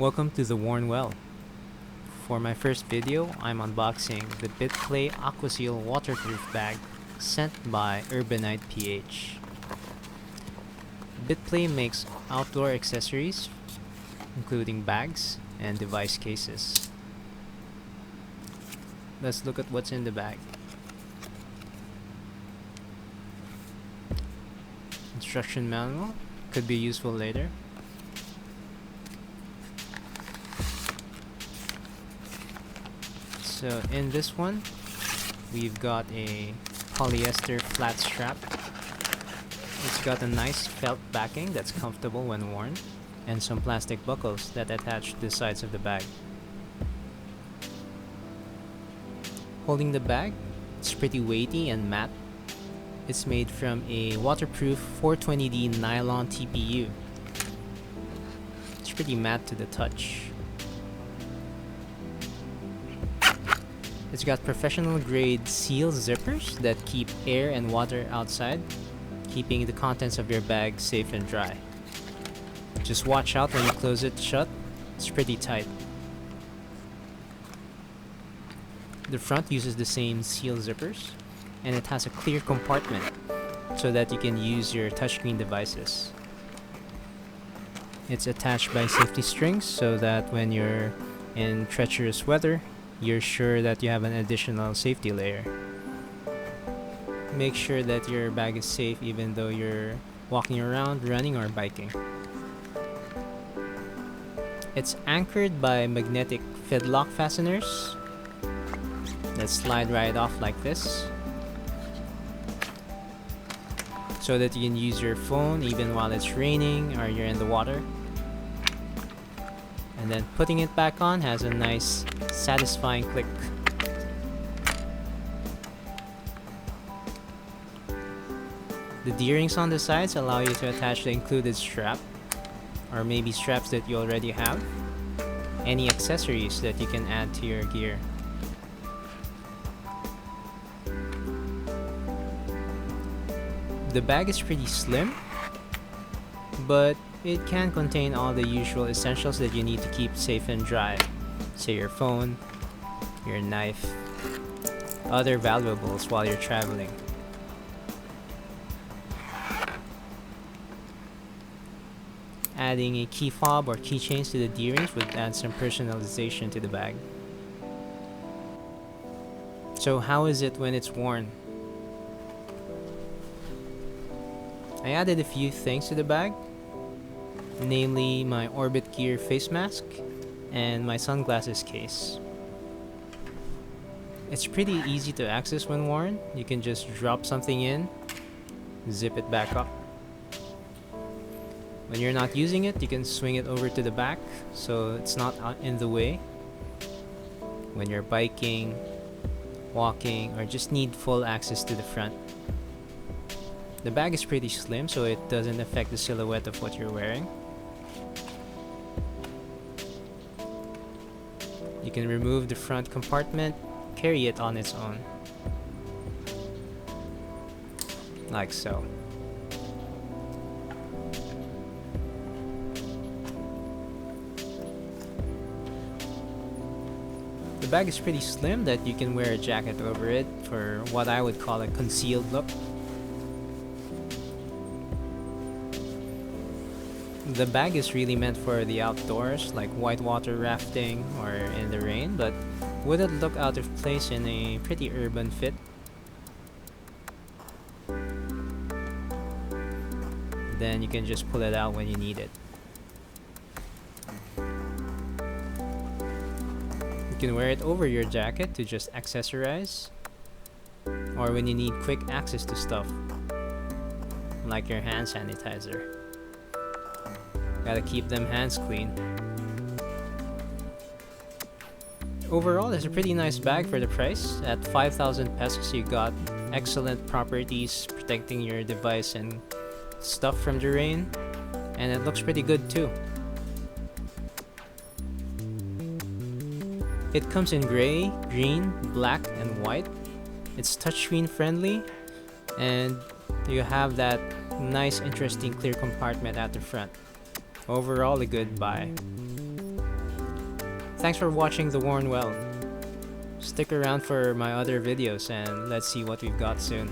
Welcome to the Worn Well. For my first video, I'm unboxing the Bitplay AquaSeal Waterproof Bag sent by Urbanite PH. Bitplay makes outdoor accessories, including bags and device cases. Let's look at what's in the bag. Instruction manual, could be useful later. So in this one, we've got a polyester flat strap. It's got a nice felt backing that's comfortable when worn, and some plastic buckles that attach to the sides of the bag. Holding the bag, it's pretty weighty and matte. It's made from a waterproof 420D nylon TPU. It's pretty matte to the touch. It's got professional grade seal zippers that keep air and water outside, keeping the contents of your bag safe and dry. Just watch out when you close it shut, it's pretty tight. The front uses the same seal zippers, and it has a clear compartment so that you can use your touchscreen devices. It's attached by safety strings so that when you're in treacherous weather, you're sure that you have an additional safety layer. Make sure that your bag is safe even though you're walking around, running, or biking. It's anchored by magnetic fidlock fasteners that slide right off like this, so that you can use your phone even while it's raining or you're in the water. And then putting it back on has a nice, satisfying click. The D-rings on the sides allow you to attach the included strap, or maybe straps that you already have, any accessories that you can add to your gear. The bag is pretty slim, but it can contain all the usual essentials that you need to keep safe and dry. Say your phone, your knife, other valuables while you're traveling. Adding a key fob or keychains to the D-rings would add some personalization to the bag. So how is it when it's worn? I added a few things to the bag, namely my Orbit Gear face mask and my sunglasses case. It's pretty easy to access when worn. You can just drop something in, zip it back up. When you're not using it, you can swing it over to the back so it's not in the way. When you're biking, walking, or just need full access to the front. The bag is pretty slim, so it doesn't affect the silhouette of what you're wearing. You can remove the front compartment, carry it on its own. Like so. The bag is pretty slim that you can wear a jacket over it for what I would call a concealed look. The bag is really meant for the outdoors, like whitewater rafting or in the rain, but wouldn't look out of place in a pretty urban fit. Then you can just pull it out when you need it. You can wear it over your jacket to just accessorize, or when you need quick access to stuff, like your hand sanitizer. Gotta keep them hands clean. Overall, it's a pretty nice bag for the price. At 5,000 pesos, you got excellent properties protecting your device and stuff from the rain, and it looks pretty good too. It comes in gray, green, black, and white. It's touchscreen friendly, and you have that nice, interesting, clear compartment at the front. Overall, a good buy. Thanks for watching The Worn Well. Stick around for my other videos and let's see what we've got soon.